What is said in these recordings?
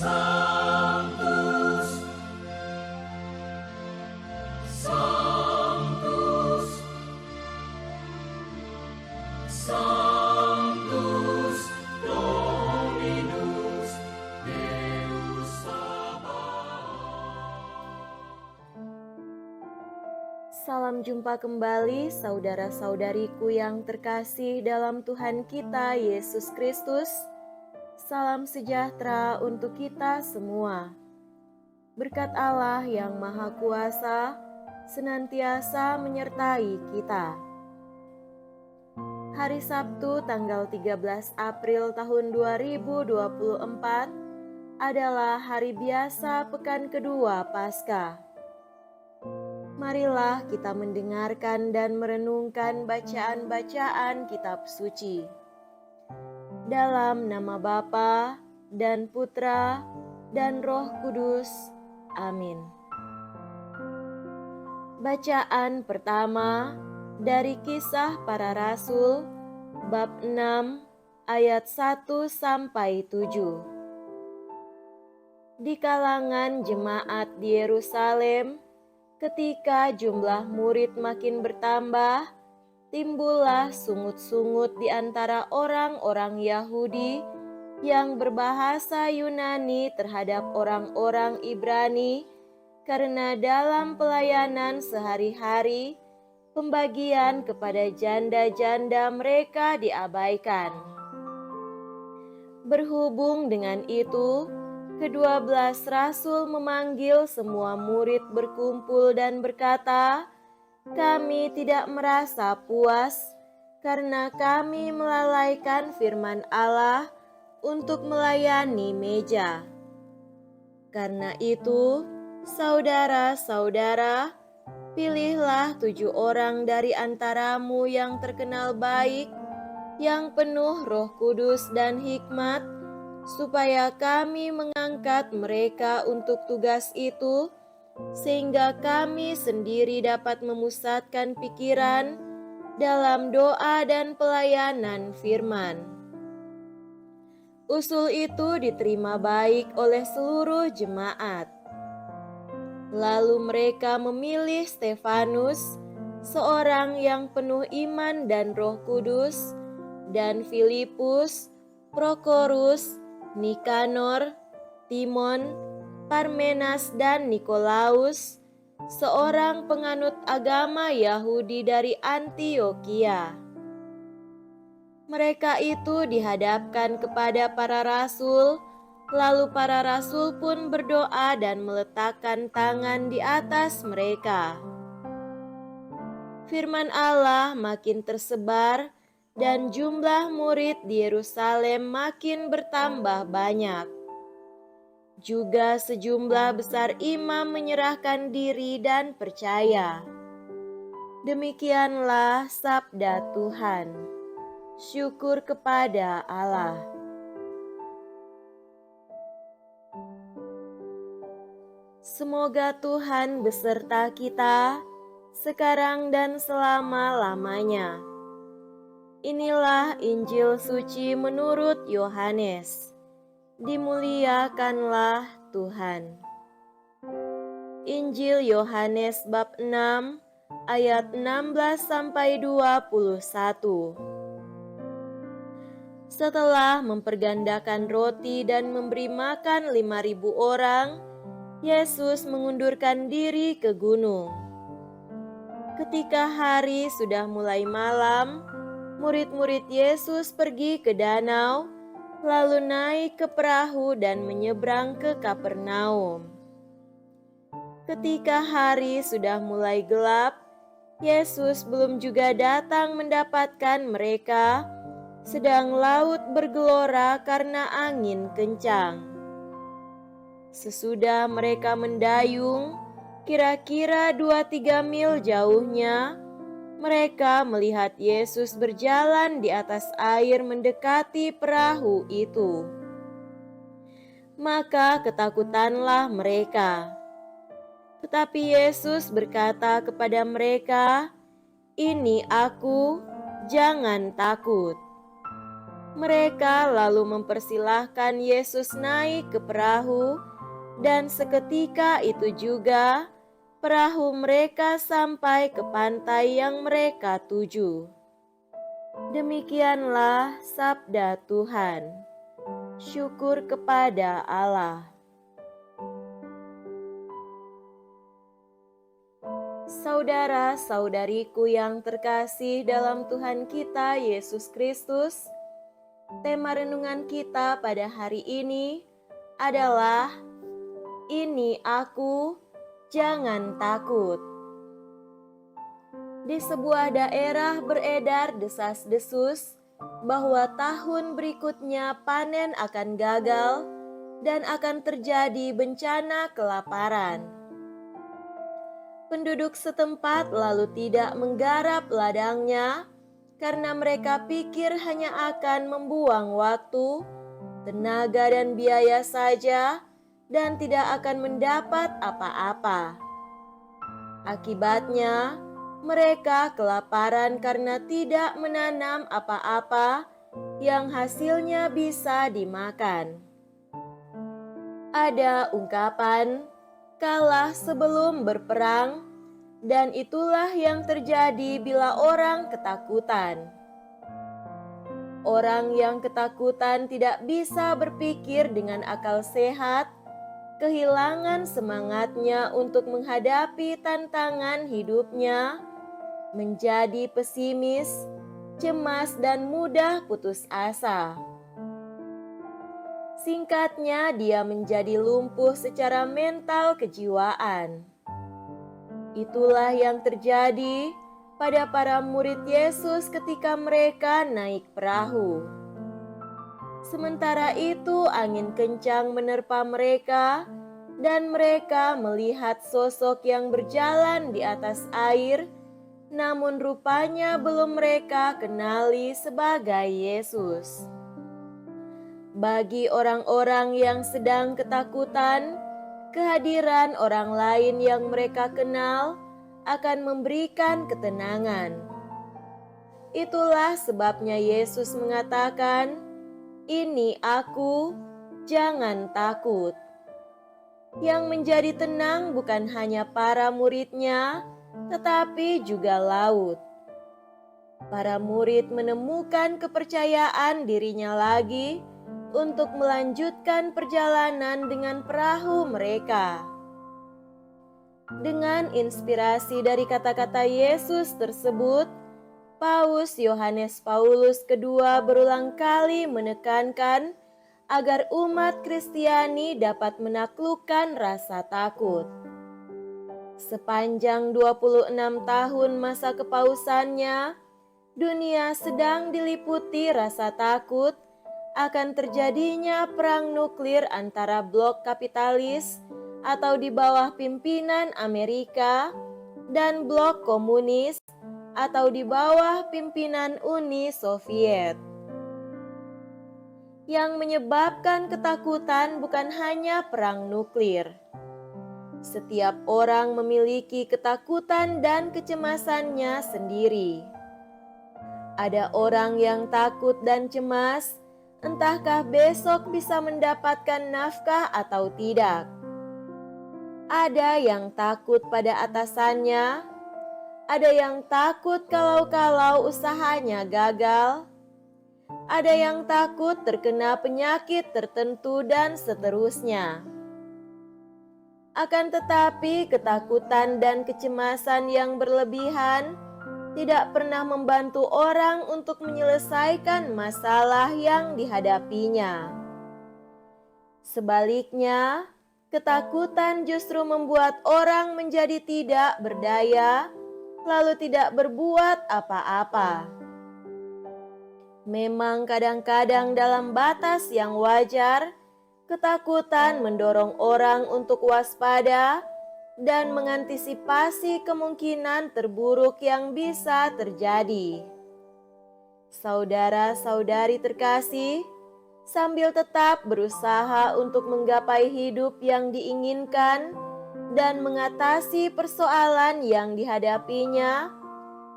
Sanctus, Sanctus, Sanctus Dominus Deus Sabaoth. Salam jumpa kembali saudara-saudariku yang terkasih dalam Tuhan kita Yesus Kristus. Salam sejahtera untuk kita semua. Berkat Allah yang Maha Kuasa senantiasa menyertai kita. Hari Sabtu tanggal 13 April tahun 2024 adalah hari biasa pekan kedua Paskah. Marilah kita mendengarkan dan merenungkan bacaan-bacaan kitab suci. Dalam nama Bapa dan Putra dan Roh Kudus. Amin. Bacaan pertama dari Kisah Para Rasul bab 6 ayat 1 sampai 7. Di kalangan jemaat di Yerusalem, ketika jumlah murid makin bertambah, timbullah sungut-sungut di antara orang-orang Yahudi yang berbahasa Yunani terhadap orang-orang Ibrani, karena dalam pelayanan sehari-hari, pembagian kepada janda-janda mereka diabaikan. Berhubung dengan itu, ke-12 rasul memanggil semua murid berkumpul dan berkata, "Kami tidak merasa puas karena kami melalaikan firman Allah untuk melayani meja. Karena itu, saudara-saudara, pilihlah 7 orang dari antaramu yang terkenal baik, yang penuh Roh Kudus dan hikmat, supaya kami mengangkat mereka untuk tugas itu, sehingga kami sendiri dapat memusatkan pikiran dalam doa dan pelayanan firman." Usul itu diterima baik oleh seluruh jemaat. Lalu mereka memilih Stefanus, seorang yang penuh iman dan Roh Kudus, dan Filipus, Prokorus, Nikanor, Timon, Parmenas dan Nikolaus, seorang penganut agama Yahudi dari Antiokhia. Mereka itu dihadapkan kepada para rasul, lalu para rasul pun berdoa dan meletakkan tangan di atas mereka. Firman Allah makin tersebar dan jumlah murid di Yerusalem makin bertambah banyak. Juga sejumlah besar imam menyerahkan diri dan percaya. Demikianlah sabda Tuhan. Syukur kepada Allah. Semoga Tuhan beserta kita sekarang dan selama-lamanya. Inilah Injil suci menurut Yohanes. Dimuliakanlah Tuhan. Injil Yohanes bab 6 ayat 16 sampai 21. Setelah mempergandakan roti dan memberi makan 5.000 orang, Yesus mengundurkan diri ke gunung. Ketika hari sudah mulai malam, murid-murid Yesus pergi ke danau, lalu naik ke perahu dan menyeberang ke Kapernaum. Ketika hari sudah mulai gelap, Yesus belum juga datang mendapatkan mereka, sedang laut bergelora karena angin kencang. Sesudah mereka mendayung, kira-kira 2-3 mil jauhnya, mereka melihat Yesus berjalan di atas air mendekati perahu itu. Maka ketakutanlah mereka. Tetapi Yesus berkata kepada mereka, "Ini aku, jangan takut." Mereka lalu mempersilahkan Yesus naik ke perahu, dan seketika itu juga perahu mereka sampai ke pantai yang mereka tuju. Demikianlah sabda Tuhan. Syukur kepada Allah. Saudara-saudariku yang terkasih dalam Tuhan kita Yesus Kristus, tema renungan kita pada hari ini adalah "Ini Aku, Jangan Takut". Di sebuah daerah beredar desas-desus bahwa tahun berikutnya panen akan gagal dan akan terjadi bencana kelaparan. Penduduk setempat lalu tidak menggarap ladangnya karena mereka pikir hanya akan membuang waktu, tenaga dan biaya saja dan tidak akan mendapat apa-apa. Akibatnya, mereka kelaparan karena tidak menanam apa-apa yang hasilnya bisa dimakan. Ada ungkapan, kalah sebelum berperang, dan itulah yang terjadi bila orang ketakutan. Orang yang ketakutan tidak bisa berpikir dengan akal sehat, kehilangan semangatnya untuk menghadapi tantangan hidupnya, menjadi pesimis, cemas, dan mudah putus asa. Singkatnya, dia menjadi lumpuh secara mental kejiwaan. Itulah yang terjadi pada para murid Yesus ketika mereka naik perahu. Sementara itu, angin kencang menerpa mereka, dan mereka melihat sosok yang berjalan di atas air, namun rupanya belum mereka kenali sebagai Yesus. Bagi orang-orang yang sedang ketakutan, kehadiran orang lain yang mereka kenal akan memberikan ketenangan. Itulah sebabnya Yesus mengatakan, "Ini Aku, jangan takut." Yang menjadi tenang bukan hanya para muridnya, tetapi juga laut. Para murid menemukan kepercayaan dirinya lagi untuk melanjutkan perjalanan dengan perahu mereka. Dengan inspirasi dari kata-kata Yesus tersebut, Paus Yohanes Paulus II berulang kali menekankan agar umat Kristiani dapat menaklukkan rasa takut. Sepanjang 26 tahun masa kepausannya, dunia sedang diliputi rasa takut akan terjadinya perang nuklir antara blok kapitalis atau di bawah pimpinan Amerika dan blok komunis atau di bawah pimpinan Uni Soviet. Yang menyebabkan ketakutan bukan hanya perang nuklir. Setiap orang memiliki ketakutan dan kecemasannya sendiri. Ada orang yang takut dan cemas, entahkah besok bisa mendapatkan nafkah atau tidak. Ada yang takut pada atasannya, ada yang takut kalau usahanya gagal, ada yang takut terkena penyakit tertentu dan seterusnya. Akan tetapi ketakutan dan kecemasan yang berlebihan tidak pernah membantu orang untuk menyelesaikan masalah yang dihadapinya. Sebaliknya, ketakutan justru membuat orang menjadi tidak berdaya, lalu tidak berbuat apa-apa. Memang kadang-kadang dalam batas yang wajar, ketakutan mendorong orang untuk waspada dan mengantisipasi kemungkinan terburuk yang bisa terjadi. Saudara-saudari terkasih, sambil tetap berusaha untuk menggapai hidup yang diinginkan dan mengatasi persoalan yang dihadapinya,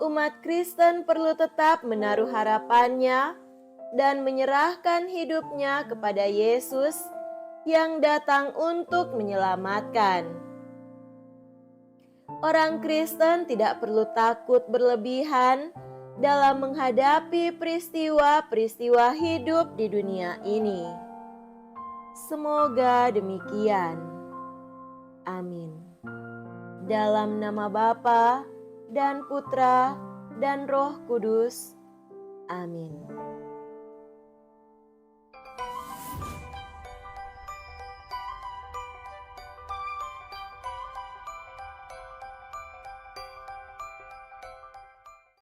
umat Kristen perlu tetap menaruh harapannya dan menyerahkan hidupnya kepada Yesus yang datang untuk menyelamatkan. Orang Kristen tidak perlu takut berlebihan dalam menghadapi peristiwa-peristiwa hidup di dunia ini. Semoga demikian. Amin. Dalam nama Bapa dan Putra dan Roh Kudus. Amin.